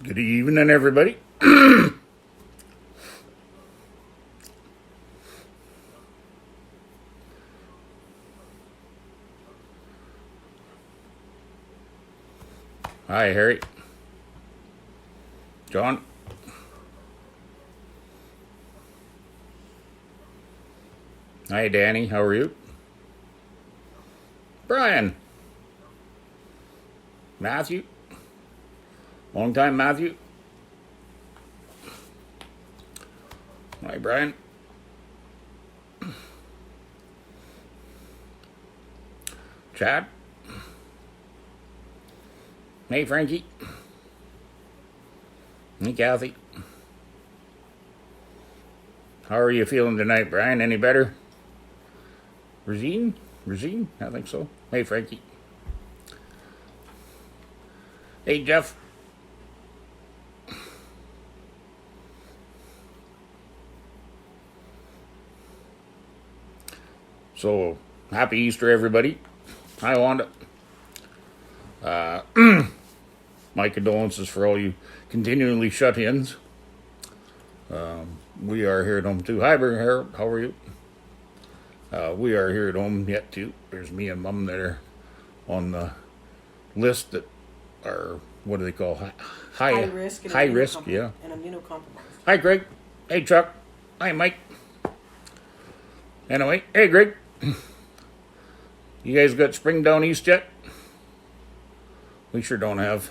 Good evening, everybody. Hi, Harry. John. Hi, Danny. How are you? Brian. Matthew. Long time, Matthew. Hi, Brian. Chad. Hey, Frankie. Hey, Kathy. How are you feeling tonight, Brian? Any better? Regine? I think so. Hey, Frankie. Hey, Jeff. So, happy Easter, everybody. Hi, Wanda. My condolences for all you continually shut-ins. We are here at home, too. Hi, Harold. How are you? We are here at home yet, too. There's me and Mum that are on the list that are, what do they call? High risk, yeah. And immunocompromised. Hi, Greg. Hey, Chuck. Hi, Mike. Anyway, hey, Greg. You guys got spring down east yet? We sure don't have.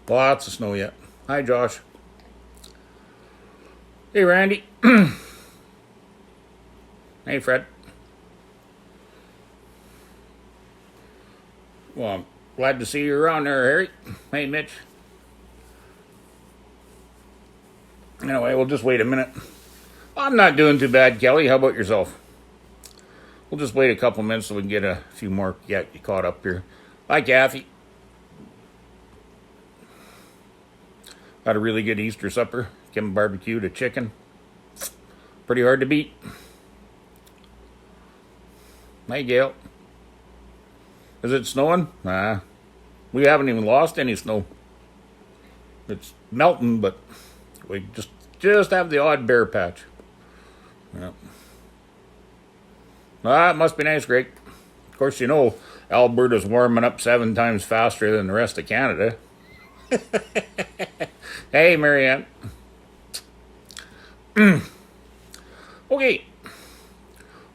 Lots of snow yet. Hi, Josh. Hey, Randy. Hey, Fred. Well, I'm glad to see you around there, Harry. Hey, Mitch. Anyway, we'll just wait a minute. I'm not doing too bad, Kelly. How about yourself? We'll just wait a couple minutes so we can get a few more get caught up here. Hi, Kathy. Got a really good Easter supper. Kim barbecued a chicken. Pretty hard to beat. Hey, Gail. Is it snowing? Nah. We haven't even lost any snow. It's melting, but we just have the odd bare patch. Yep. Ah, it must be nice, Greg. Of course, you know Alberta's warming up 7 times faster than the rest of Canada. Hey, Marianne. Okay.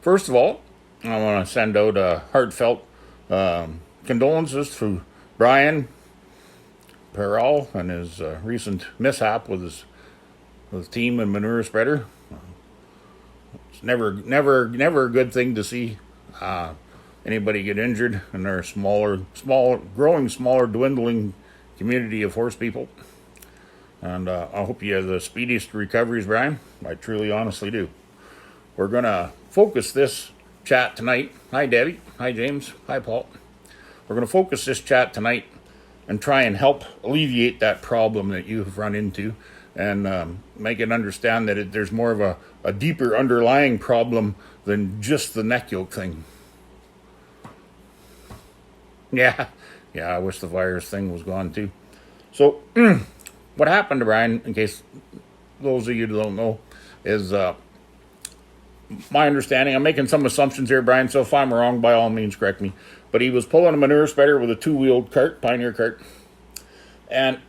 First of all, I want to send out a heartfelt condolences to Brian Perel and his recent mishap with his team and manure spreader. It's never a good thing to see anybody get injured in our growing smaller, dwindling community of horse people. And I hope you have the speediest recoveries, Brian. I truly, honestly do. We're going to focus this chat tonight. Hi, Debbie. Hi, James. Hi, Paul. We're going to focus this chat tonight and try and help alleviate that problem that you've run into and make it understand that there's more of a deeper underlying problem than just the neck yoke thing. Yeah, I wish the virus thing was gone too. So, what happened to Brian, in case those of you who don't know, is my understanding, I'm making some assumptions here, Brian, so if I'm wrong, by all means, correct me. But he was pulling a manure spreader with a 2-wheeled cart, Pioneer cart, and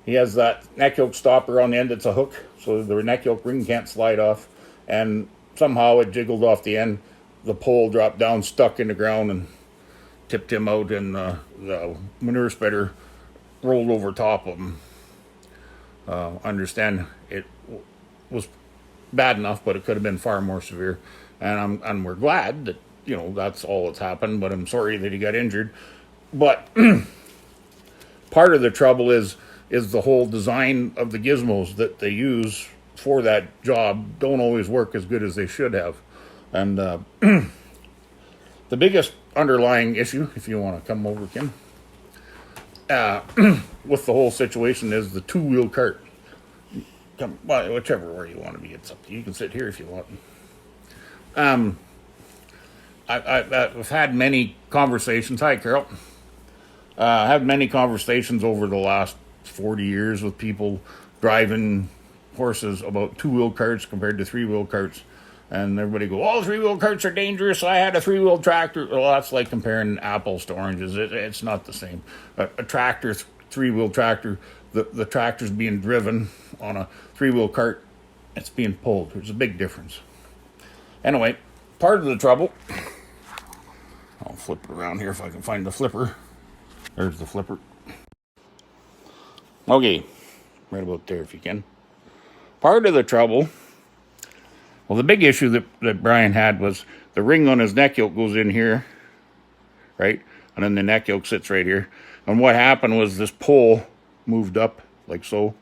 he has that neck yoke stopper on the end. It's a hook, so the neck yoke ring can't slide off, and somehow it jiggled off the end. The pole dropped down, stuck in the ground, and tipped him out, and the manure spreader rolled over top of him. Understand it was bad enough, but it could have been far more severe. And we're glad that, that's all that's happened, but I'm sorry that he got injured. But part of the trouble is the whole design of the gizmos that they use for that job don't always work as good as they should have. And the biggest underlying issue, if you want to come over, Kim, with the whole situation is the 2-wheel cart. Whichever way you want to be, it's up to you. You can sit here if you want. I've had many conversations. Hi, Carol. I have many conversations over the last 40 years with people driving horses about two-wheel carts compared to three-wheel carts. And everybody go, oh, three-wheel carts are dangerous. I had a three-wheel tractor. Well, that's like comparing apples to oranges. It's not the same. A tractor, three-wheel tractor, the tractor's being driven on a three-wheel cart. It's being pulled. There's a big difference. Anyway, part of the trouble, I'll flip it around here if I can find the flipper. There's the flipper. Okay, right about there if you can. Part of the trouble, well, the big issue that Brian had was the ring on his neck yoke goes in here, right? And then the neck yoke sits right here. And what happened was this pole moved up like so.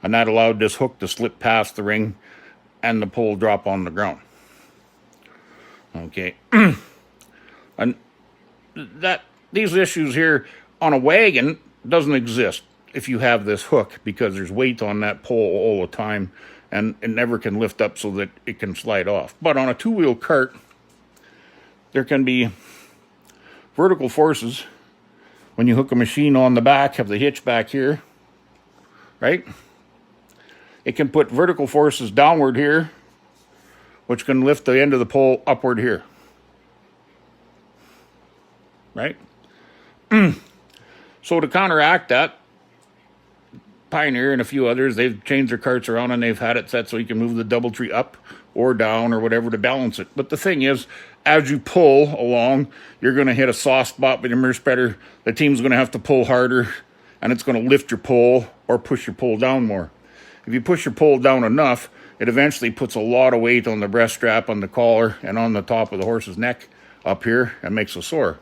And that allowed this hook to slip past the ring and the pole drop on the ground. Okay. And these issues here on a wagon doesn't exist if you have this hook, because there's weight on that pole all the time and it never can lift up so that it can slide off. But on a two-wheel cart, there can be vertical forces when you hook a machine on the back of the hitch back here, right? It can put vertical forces downward here, which can lift the end of the pole upward here, right? So to counteract that, Pioneer and a few others, they've changed their carts around and they've had it set so you can move the DoubleTree up or down or whatever to balance it. But the thing is, as you pull along, you're going to hit a soft spot with your mirror spreader. The team's going to have to pull harder, and it's going to lift your pole or push your pole down more. If you push your pole down enough, it eventually puts a lot of weight on the breast strap, on the collar, and on the top of the horse's neck up here, and makes it sore.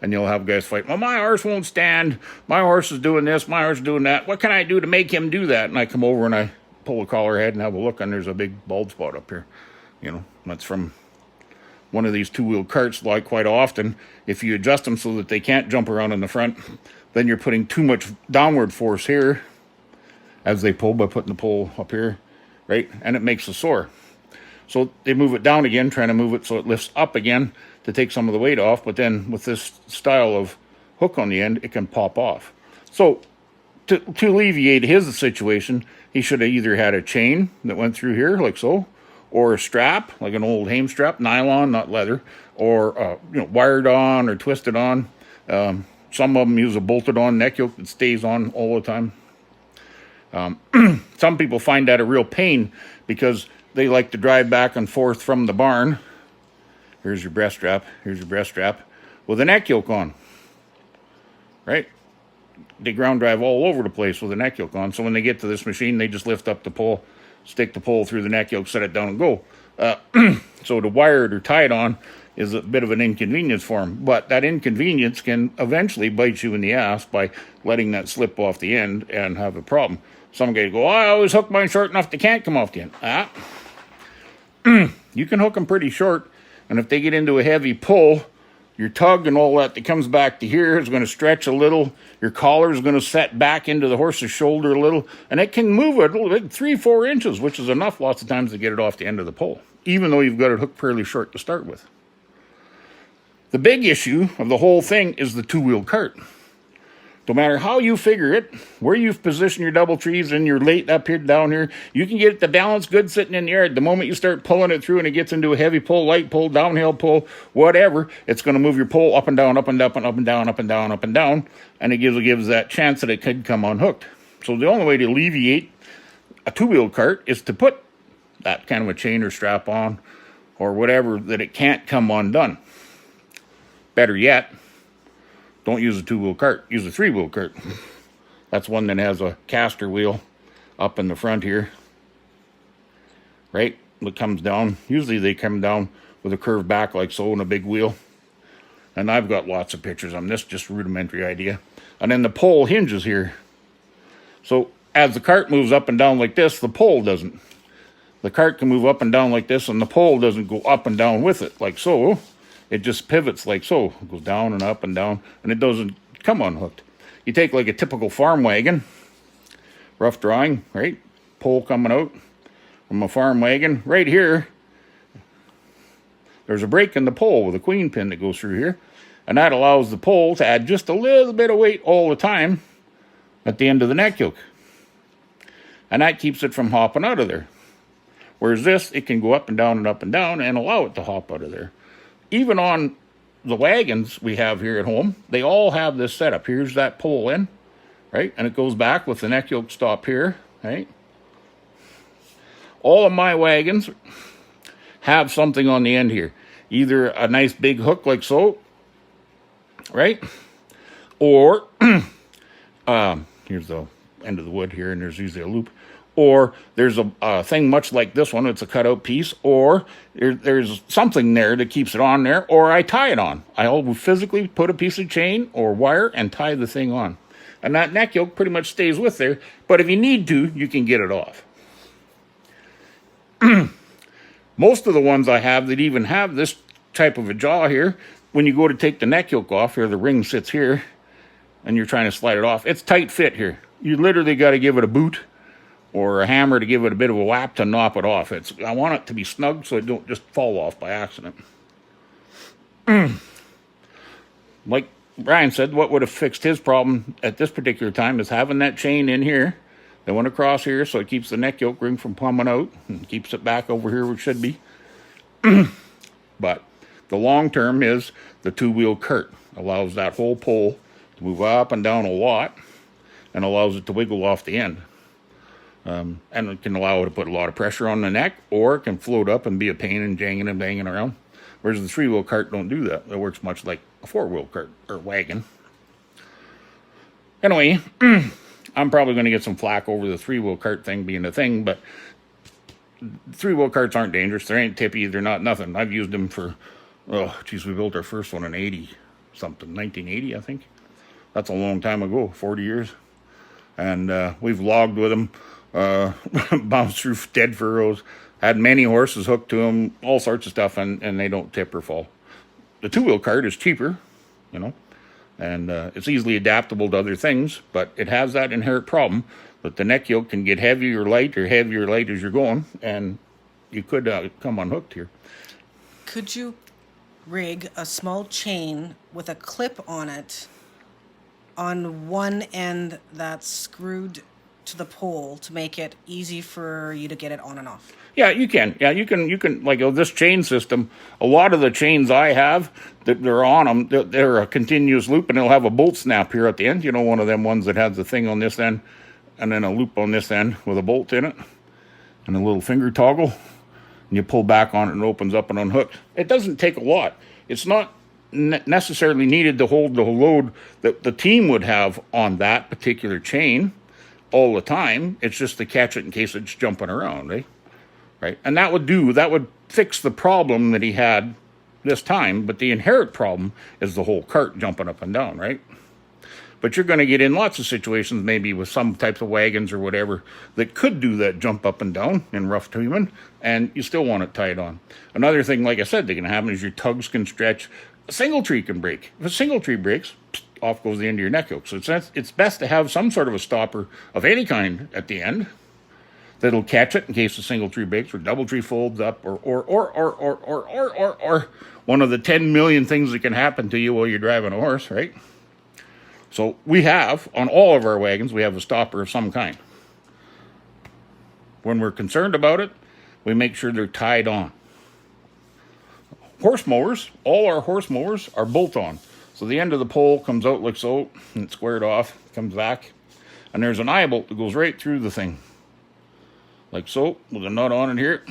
And you'll have guys fight, well, my horse won't stand. My horse is doing this. My horse is doing that. What can I do to make him do that? And I come over and I pull the collar head and have a look, and there's a big bald spot up here. You know, that's from one of these two-wheel carts. Like quite often, if you adjust them so that they can't jump around in the front, then you're putting too much downward force here as they pull by putting the pole up here, right? And it makes a sore. So they move it down again, trying to move it so it lifts up again to take some of the weight off. But then with this style of hook on the end, it can pop off. So to alleviate his situation, he should have either had a chain that went through here like so, or a strap, like an old hame strap, nylon, not leather, or wired on or twisted on. Some of them use a bolted on neck yoke that stays on all the time. Some people find that a real pain because they like to drive back and forth from the barn. Here's your breast strap. Here's your breast strap with a neck yoke on, right? They ground drive all over the place with a neck yoke on. So when they get to this machine, they just lift up the pole, stick the pole through the neck yoke, set it down and go. So to wire it or tie it on is a bit of an inconvenience for them. But that inconvenience can eventually bite you in the ass by letting that slip off the end and have a problem. Some guys go, I always hook mine short enough they can't come off the end. You can hook them pretty short, and if they get into a heavy pull, your tug and all that comes back to here is going to stretch a little. Your collar is going to set back into the horse's shoulder a little, and it can move it a little bit, 3-4 inches, which is enough lots of times to get it off the end of the pole, even though you've got it hooked fairly short to start with. The big issue of the whole thing is the two-wheel cart. No matter how you figure it, where you've positioned your DoubleTrees and your late up here, down here, you can get the balance good sitting in the yard. The moment you start pulling it through and it gets into a heavy pull, light pull, downhill pull, whatever, it's going to move your pole up and down, up and up and up and down, up and down, up and down, and it gives that chance that it could come unhooked. So the only way to alleviate a two-wheel cart is to put that kind of a chain or strap on or whatever that it can't come undone. Better yet, don't use a two-wheel cart. Use a three-wheel cart. That's one that has a caster wheel up in the front here, right? That comes down. Usually they come down with a curved back like so and a big wheel. And I've got lots of pictures on this, just rudimentary idea. And then the pole hinges here. So as the cart moves up and down like this, the pole doesn't. The cart can move up and down like this, and the pole doesn't go up and down with it like so. It just pivots like so. It goes down and up and down, and it doesn't come unhooked. You take like a typical farm wagon, rough drawing, right? Pole coming out from a farm wagon. Right here, there's a break in the pole with a queen pin that goes through here. And that allows the pole to add just a little bit of weight all the time at the end of the neck yoke. And that keeps it from hopping out of there. Whereas this, it can go up and down and allow it to hop out of there. Even on the wagons we have here at home, they all have this setup. Here's that pole in, right? And it goes back with the neck yoke stop here, right? All of my wagons have something on the end here. Either a nice big hook like so, right? Or, here's the end of the wood here, and there's usually a loop. Or there's a thing much like this one. It's a cutout piece. Or there's something there that keeps it on there. Or I tie it on. I will physically put a piece of chain or wire and tie the thing on. And that neck yoke pretty much stays with there. But if you need to, you can get it off. Most of the ones I have that even have this type of a jaw here, when you go to take the neck yoke off, here the ring sits here, and you're trying to slide it off, it's tight fit here. You literally got to give it a boot or a hammer to give it a bit of a whap to knock it off. I want it to be snug so it don't just fall off by accident. Like Brian said, what would have fixed his problem at this particular time is having that chain in here that went across here so it keeps the neck yoke ring from plummeting out and keeps it back over here where it should be. But the long term is the two-wheel cart. Allows that whole pole to move up and down a lot and allows it to wiggle off the end. And it can allow it to put a lot of pressure on the neck, or it can float up and be a pain and janging and banging around. Whereas the three-wheel cart don't do that. It works much like a four-wheel cart or wagon. Anyway, I'm probably going to get some flack over the three-wheel cart thing being a thing, but three-wheel carts aren't dangerous. They ain't tippy. They're not nothing. I've used them for, we built our first one in 1980, I think. That's a long time ago, 40 years. And we've logged with them. Bounced through dead furrows, had many horses hooked to them, all sorts of stuff, and they don't tip or fall. The two-wheel cart is cheaper, and it's easily adaptable to other things, but it has that inherent problem that the neck yoke can get heavy or light as you're going, and you could come unhooked here. Could you rig a small chain with a clip on it on one end that's screwed to the pole to make it easy for you to get it on and off? Yeah, you can. Yeah, you can like this chain system. A lot of the chains I have that they're on them, they're a continuous loop, and they'll have a bolt snap here at the end. One of them ones that has the thing on this end, and then a loop on this end with a bolt in it, and a little finger toggle, and you pull back on it and it opens up and unhooks. It doesn't take a lot. It's not necessarily needed to hold the load that the team would have on that particular chain all the time. It's just to catch it in case it's jumping around, right? And that would fix the problem that he had this time, but the inherent problem is the whole cart jumping up and down, right? But you're going to get in lots of situations, maybe with some types of wagons or whatever, that could do that jump up and down in rough terrain, and you still want it tied on. Another thing, like I said, that can happen is your tugs can stretch. A single tree can break. If a single tree breaks, off goes the end of your neck yoke. So it's best to have some sort of a stopper of any kind at the end that'll catch it in case a single tree breaks or double tree folds up or one of the 10 million things that can happen to you while you're driving a horse, right? So we have, on all of our wagons, we have a stopper of some kind. When we're concerned about it, we make sure they're tied on. Horse mowers, all our horse mowers are bolt on. So the end of the pole comes out like so, and it's squared off, comes back, and there's an eye bolt that goes right through the thing. Like so, with a nut on it here,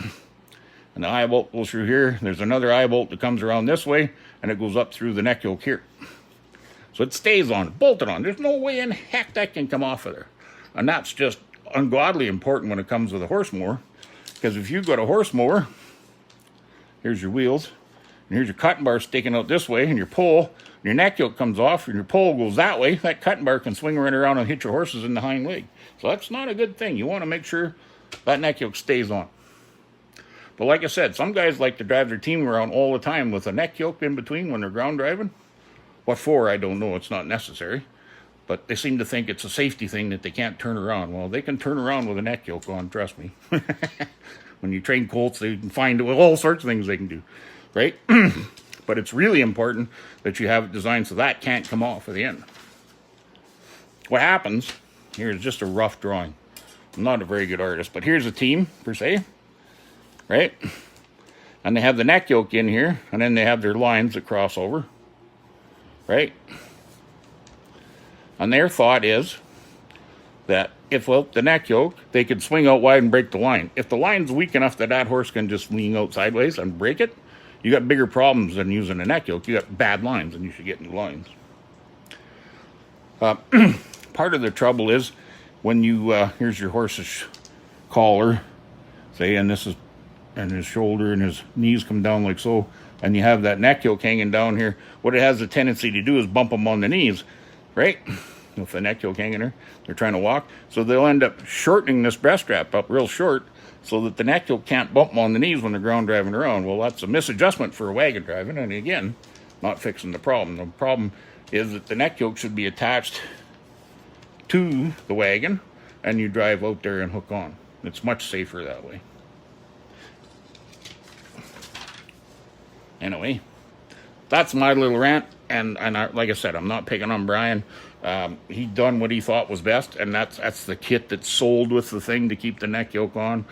and the eye bolt goes through here. There's another eye bolt that comes around this way, and it goes up through the neck yoke here. So it stays on, bolted on. There's no way in heck that can come off of there. And that's just ungodly important when it comes with a horse mower, because if you've got a horse mower, here's your wheels, and here's your cutting bar sticking out this way, and your pole, and your neck yoke comes off, and your pole goes that way, that cutting bar can swing right around and hit your horses in the hind leg. So that's not a good thing. You want to make sure that neck yoke stays on. But like I said, some guys like to drive their team around all the time with a neck yoke in between when they're ground driving. What for, I don't know. It's not necessary. But they seem to think it's a safety thing that they can't turn around. Well, they can turn around with a neck yoke on, trust me. When you train colts, they can find all sorts of things they can do, right? but it's really important that you have it designed so that can't come off at the end. What happens, here's just a rough drawing. I'm not a very good artist, but here's a team, per se, right? And they have the neck yoke in here, and then they have their lines that cross over, right? And their thought is that if without the neck yoke, they could swing out wide and break the line. If the line's weak enough that that horse can just lean out sideways and break it, you got bigger problems than using a neck yoke. You got bad lines, and you should get new lines. Part of the trouble is when you, here's your horse's collar, say, and this is, and his shoulder and his knees come down like so, and you have that neck yoke hanging down here, what it has a tendency to do is bump them on the knees, right? With the neck yoke hanging there, they're trying to walk. So they'll end up shortening this breast strap up real short so that the neck yoke can't bump them on the knees when they're ground driving around. Well, that's a misadjustment for a wagon driving, and again, not fixing the problem. The problem is that the neck yoke should be attached to the wagon, and you drive out there and hook on. It's much safer that way. Anyway, that's my little rant, and like I said, I'm not picking on Brian. He done what he thought was best, and that's the kit that's sold with the thing to keep the neck yoke on.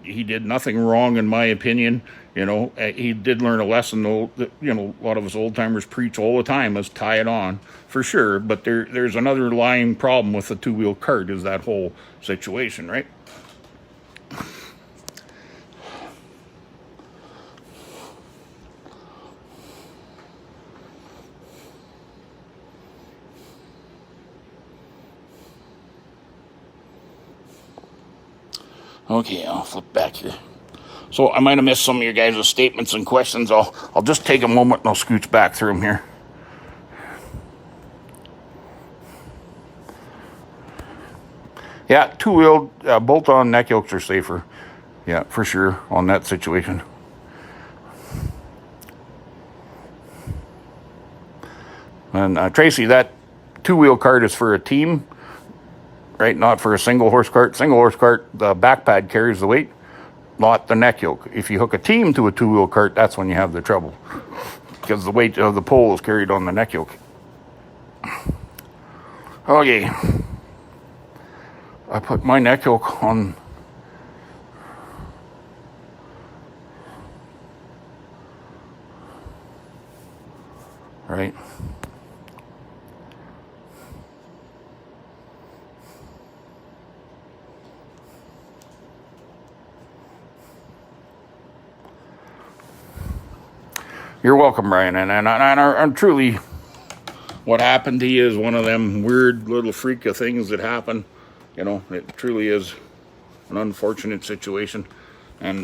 He did nothing wrong, in my opinion. You know, he did learn a lesson, though, that, you know, a lot of us old timers preach all the time, is tie it on, for sure. But there's another line problem with the two-wheel cart, is that whole situation, right? Okay, I'll flip back here. So I might have missed some of your guys' statements and questions. I'll just take a moment and I'll scooch back through them here. Yeah, two-wheel bolt-on neck yokes are safer. Yeah, for sure on that situation. And Tracy, that two-wheel cart is for a team, right? Not for a single horse cart. Single horse cart, the back pad carries the weight, not the neck yoke. If you hook a team to a two-wheel cart, that's when you have the trouble, because the weight of the pole is carried on the neck yoke. Okay, I put my neck yoke on. Right. You're welcome, Brian. And truly, what happened to you is one of them weird little freak of things that happen. You know, it truly is an unfortunate situation. And,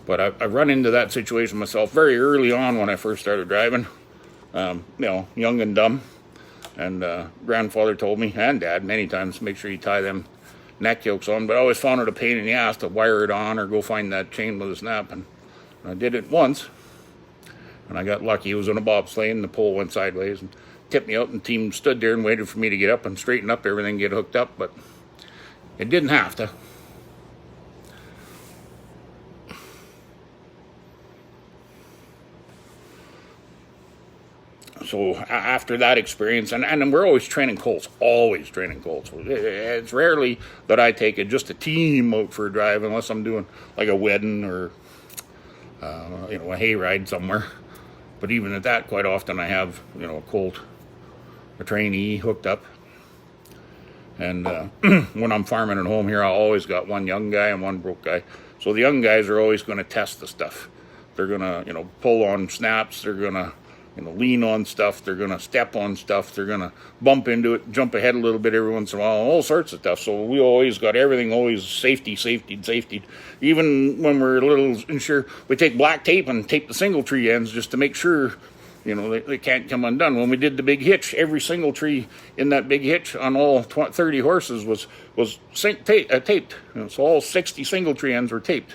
but I've run into that situation myself very early on when I first started driving. You know, young and dumb. And grandfather told me, and dad, many times, make sure you tie them neck yokes on. But I always found it a pain in the ass to wire it on or go find that chain with a snap. And I did it once, and I got lucky. It was on a bobsleigh, and the pole went sideways and tipped me out, and the team stood there and waited for me to get up and straighten up everything, get hooked up, but it didn't have to. So after that experience, and we're always training colts, It's rarely that I take just a team out for a drive unless I'm doing like a wedding or you know, a hayride somewhere. But even at that, quite often I have, you know, a colt, a trainee hooked up. And when I'm farming at home here, I always got one young guy and one broke guy. So the young guys are always going to test the stuff. They're going to, you know, pull on snaps. They're going to, you know, lean on stuff. They're going to step on stuff. They're going to bump into it, jump ahead a little bit every once in a while, all sorts of stuff. So we always got everything, always safety. Even when we're a little unsure, we take black tape and tape the single tree ends just to make sure, you know, they can't come undone. When we did the big hitch, every single tree in that big hitch on all 30 horses was taped. You know, so all 60 single tree ends were taped,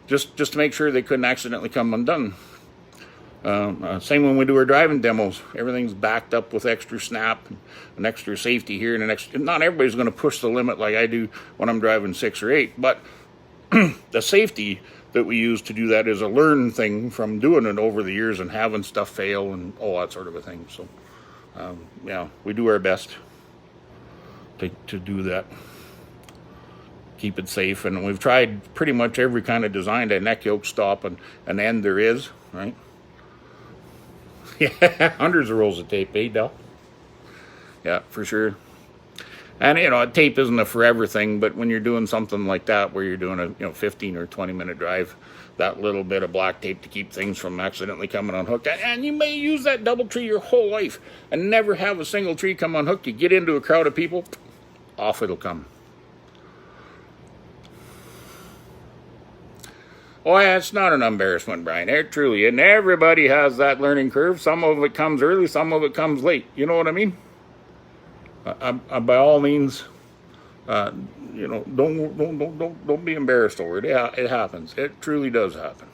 just to make sure they couldn't accidentally come undone. Same when we do our driving demos. Everything's backed up with extra snap and extra safety here. And not everybody's going to push the limit like I do when I'm driving 6 or 8, but the safety that we use to do that is a learned thing from doing it over the years and having stuff fail and all that sort of a thing. So, yeah, we do our best to do that. Keep it safe, and we've tried pretty much every kind of design to neck yoke stop and an end there is, right? Yeah, hundreds of rolls of tape, eh, Del? Yeah, for sure. And tape isn't a forever thing, but when you're doing something like that, where you're doing a 15 or 20-minute drive, that little bit of black tape to keep things from accidentally coming unhooked, and you may use that double tree your whole life and never have a single tree come unhooked. You get into a crowd of people, off it'll come. Oh, yeah, it's not an embarrassment, Brian. Truly, and everybody has that learning curve. Some of it comes early, some of it comes late. You know what I mean? By all means, don't be embarrassed over it. It happens. It truly does happen.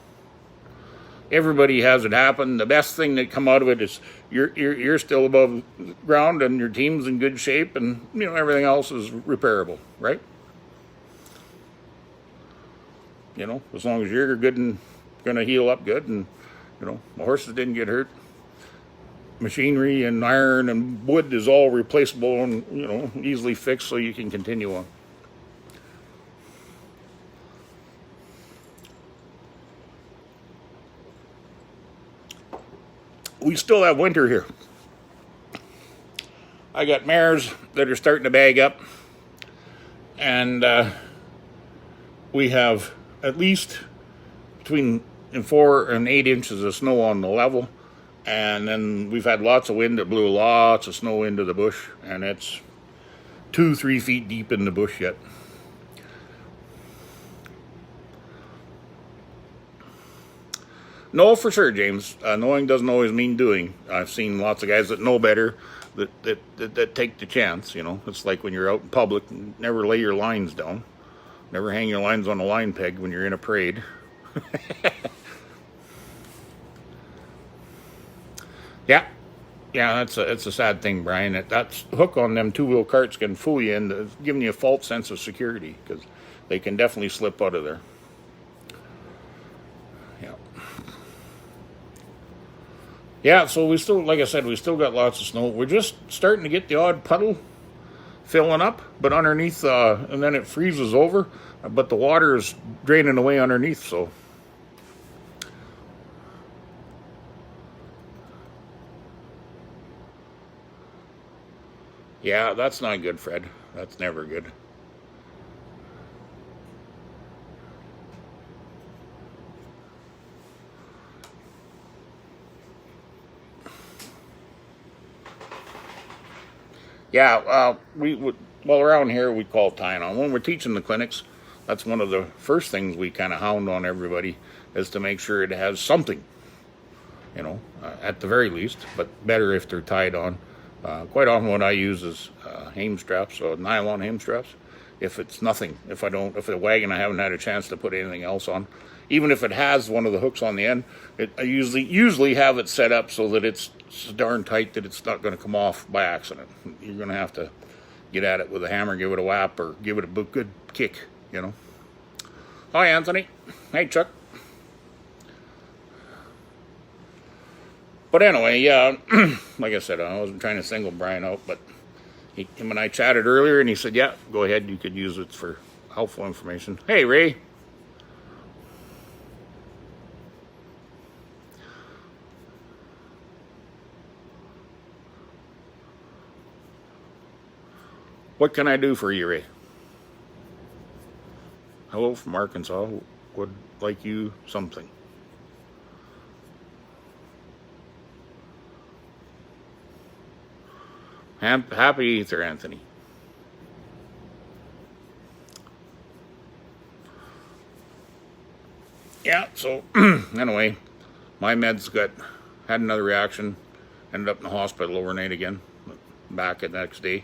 Everybody has it happen. The best thing that come out of it is you're still above ground and your team's in good shape, and everything else is repairable, right? As long as you're good and going to heal up good, and the horses didn't get hurt. Machinery and iron and wood is all replaceable and easily fixed, so you can continue on. We still have winter here. I got mares that are starting to bag up, and we have at least between 4 and 8 inches of snow on the level, and then we've had lots of wind that blew lots of snow into the bush, and it's 2-3 feet deep in the bush yet. No, for sure, James. Knowing doesn't always mean doing. I've seen lots of guys that know better that take the chance. It's like when you're out in public, never lay your lines down. Never hang your lines on a line peg when you're in a parade. Yeah, it's a sad thing, Brian. That's hook on them two-wheel carts can fool you into giving you a false sense of security, because they can definitely slip out of there. Yeah, so we still, like I said, we still got lots of snow. We're just starting to get the odd puddle filling up, but underneath, and then it freezes over, but the water is draining away underneath, so. Yeah, that's not good, Fred. That's never good. Yeah, we would, well, around here we call tying on. When we're teaching the clinics, that's one of the first things we kind of hound on everybody, is to make sure it has something, at the very least, but better if they're tied on. Quite often what I use is hame straps, so nylon hame straps. If it's nothing, if the wagon I haven't had a chance to put anything else on, even if it has one of the hooks on the end, I usually have it set up so that it's so darn tight that it's not going to come off by accident. You're going to have to get at it with a hammer, give it a whap, or give it a good kick, Hi, Anthony. Hey, Chuck. But anyway, yeah, like I said, I wasn't trying to single Brian out, but him and I chatted earlier, and he said, yeah, go ahead, you could use it for helpful information. Hey, Ray. What can I do for you, Ray? Hello from Arkansas. Would like you something. Happy Easter, Anthony. Yeah, so anyway, my meds had another reaction, ended up in the hospital overnight again, back the next day.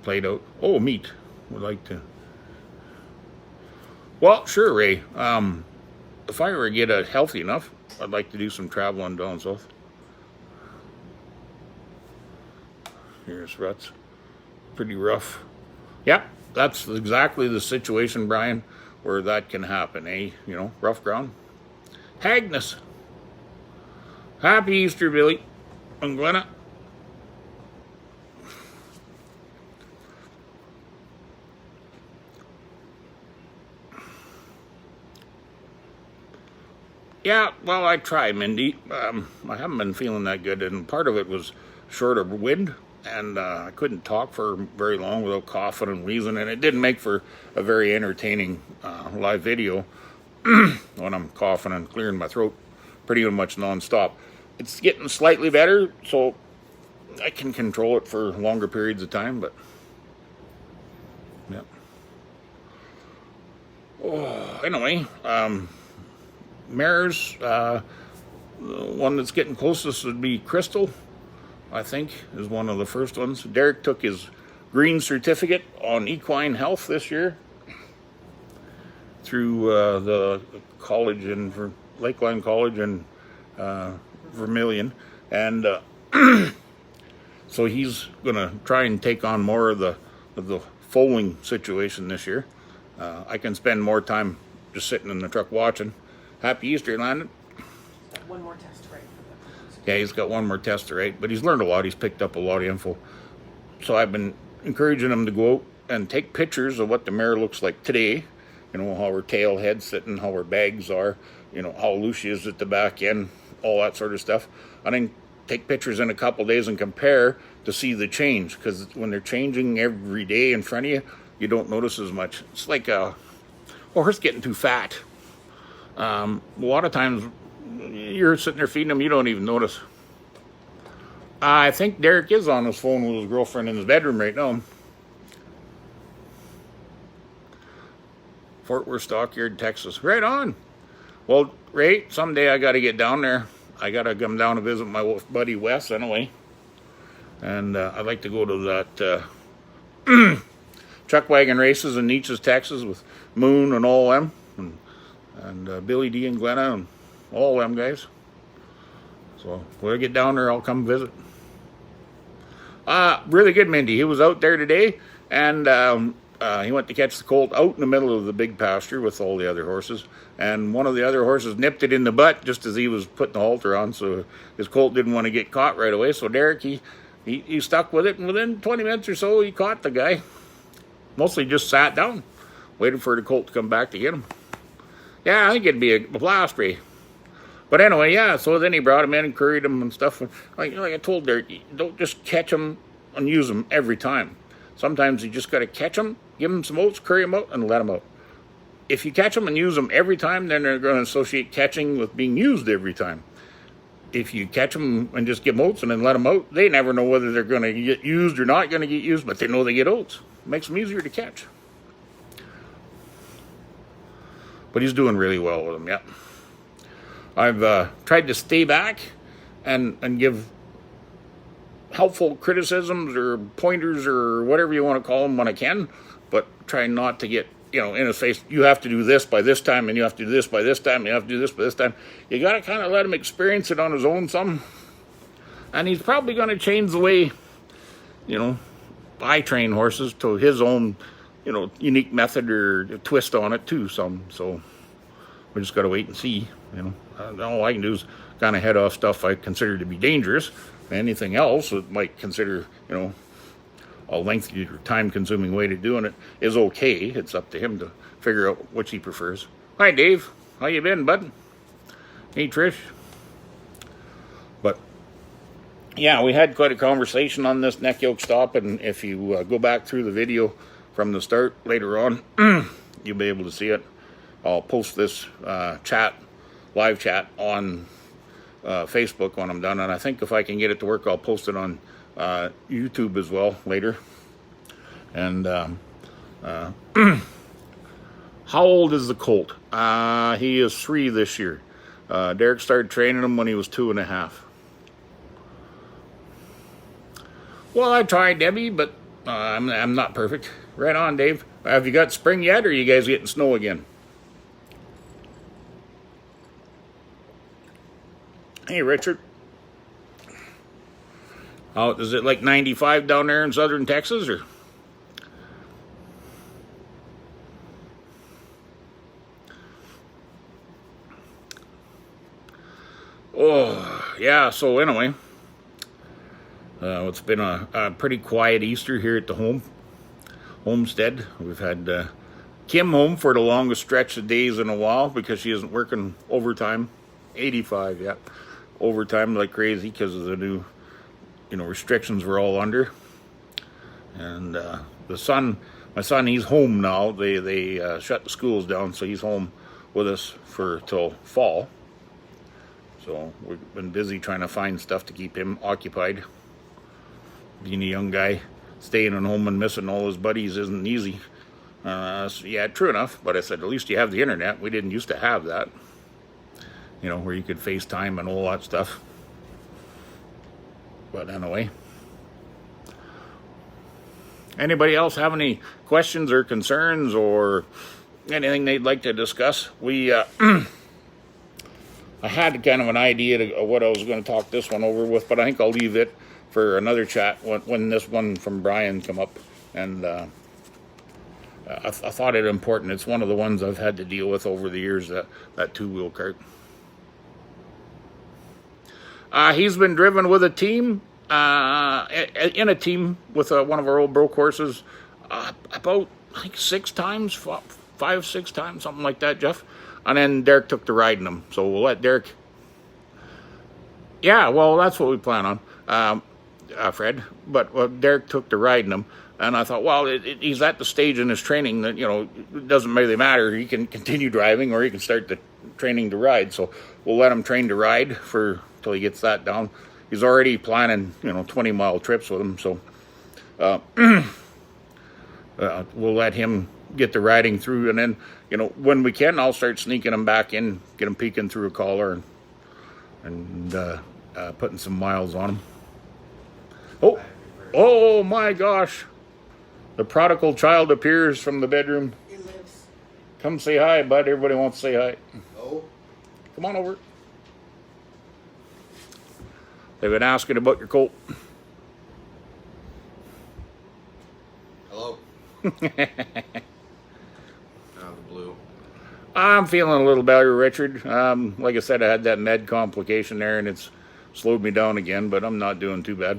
Played out. Oh, meat. Would like to. Well, sure, Ray. If I ever get healthy enough, I'd like to do some traveling down south. Here's ruts. Pretty rough. Yeah, that's exactly the situation, Brian. where that can happen, eh? You know, rough ground. Agnes. Happy Easter, Billy and Glenna. Yeah, well, I try, Mindy. I haven't been feeling that good, and part of it was short of wind, and I couldn't talk for very long without coughing and wheezing, and it didn't make for a very entertaining live video when I'm coughing and clearing my throat pretty much nonstop. It's getting slightly better, so I can control it for longer periods of time, but yeah. Oh, anyway, mares, the one that's getting closest would be Crystal, I think, is one of the first ones. Derek took his green certificate on equine health this year through the college in Lakeline College in Vermilion, and so he's gonna try and take on more of the foaling situation this year. I can spend more time just sitting in the truck watching. Happy Easter, Landon. One more test to write for Yeah, he's got one more test to write, but he's learned a lot. He's picked up a lot of info. So I've been encouraging him to go out and take pictures of what the mare looks like today. You know, how her tail head's sitting, how her bags are, you know, how loose she is at the back end, all that sort of stuff. And then take pictures in a couple of days and compare to see the change. Because when they're changing every day in front of you, you don't notice as much. It's like a horse getting too fat. A lot of times you're sitting there feeding him, you don't even notice. I think Derek is on his phone with his girlfriend in his bedroom right now. Fort Worth Stockyard, Texas. Right on. Well, Ray, someday I got to get down there. I got to come down and visit my buddy Wes anyway. And I'd like to go to that chuck wagon races in Neches, Texas with Moon and all them. And Billy D and Glenna and all them guys. So when I get down there, I'll come visit. Really good, Mindy. He was out there today, and he went to catch the colt out in the middle of the big pasture with all the other horses. And one of the other horses nipped it in the butt just as he was putting the halter on, so his colt didn't want to get caught right away. So Derek, he stuck with it, and within 20 minutes or so, he caught the guy. Mostly just sat down, waited for the colt to come back to get him. Yeah, I think it'd be a blast, Ray. But anyway, yeah, so then he brought him in and curried him and stuff. Like I told Derek, don't just catch him and use him every time. Sometimes you just got to catch him, give him some oats, curry him out, and let him out. If you catch them and use them every time, then they're going to associate catching with being used every time. If you catch them and just give them oats and then let them out, they never know whether they're going to get used or not going to get used, but they know they get oats. It makes them easier to catch. But he's doing really well with them, yeah. I've tried to stay back and give helpful criticisms or pointers or whatever you want to call them when I can, but try not to get, in his face. You have to do this by this time, and you have to do this by this time, and you have to do this by this time. You got to kind of let him experience it on his own some. And he's probably going to change the way, I train horses to his own, unique method or twist on it too some. So we just got to wait and see, All I can do is kind of head off stuff I consider to be dangerous. Anything else that might consider, a lengthy or time-consuming way to doing it is okay. It's up to him to figure out which he prefers. Hi, Dave. How you been, bud? Hey, Trish. But, yeah, we had quite a conversation on this neck yoke stop, and if you go back through the video from the start later on, you'll be able to see it. I'll post this live chat on Facebook when I'm done, and I think if I can get it to work, I'll post it on YouTube as well later. And how old is the colt? He is 3 this year. Derek started training him when he was 2.5. Well, I tried, Debbie, but I'm not perfect. Right on, Dave. Have you got spring yet, or are you guys getting snow again? Hey, Richard. Oh, is it like 95 down there in southern Texas, or? Oh, yeah, so anyway, it's been a pretty quiet Easter here at the homestead. We've had Kim home for the longest stretch of days in a while because she isn't working overtime. 85, yeah. Overtime like crazy because of the new, restrictions we're all under. And my son, he's home now. They shut the schools down, so he's home with us till fall. So we've been busy trying to find stuff to keep him occupied. Being a young guy, staying at home and missing all his buddies isn't easy. Yeah, true enough, but I said, at least you have the internet. We didn't used to have that. Where you could FaceTime and all that stuff. But anyway. Anybody else have any questions or concerns or anything they'd like to discuss? I had kind of an idea of what I was going to talk this one over with, but I think I'll leave it for another chat when this one from Brian come up. And I thought it important. It's one of the ones I've had to deal with over the years, that two-wheel cart. He's been driven with a team, in a team with one of our old broke horses, about, I think, 6 times, 5, 6 times, something like that, Jeff. And then Derek took to riding him. So we'll let Derek. Yeah, well, that's what we plan on, Fred. But Derek took to riding him. And I thought, well, he's at the stage in his training that, it doesn't really matter. He can continue driving or he can start the training to ride. So we'll let him train to ride till he gets that down. He's already planning, 20-mile trips with him. So we'll let him get the riding through. And then, when we can, I'll start sneaking him back in, get him peeking through a collar and putting some miles on him. Oh my gosh. The prodigal child appears from the bedroom. He lives. Come say hi, bud. Everybody wants to say hi. Oh. Come on over. They've been asking about your colt. Hello. Out of the blue. I'm feeling a little better, Richard. Like I said, I had that med complication there, and it's slowed me down again, but I'm not doing too bad.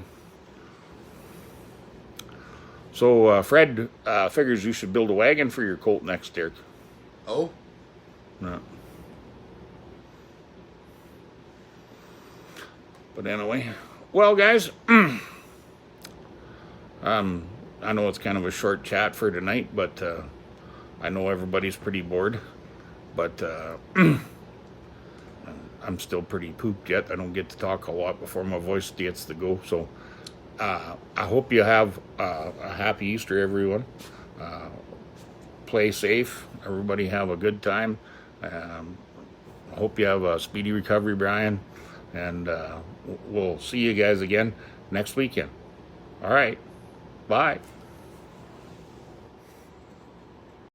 So Fred figures you should build a wagon for your colt next, Derek. Oh? No. But anyway, well, guys, I know it's kind of a short chat for tonight, but I know everybody's pretty bored. But I'm still pretty pooped yet. I don't get to talk a lot before my voice gets to go. So I hope you have a happy Easter, everyone. Play safe. Everybody have a good time. I hope you have a speedy recovery, Brian. And we'll see you guys again next weekend. All right. Bye.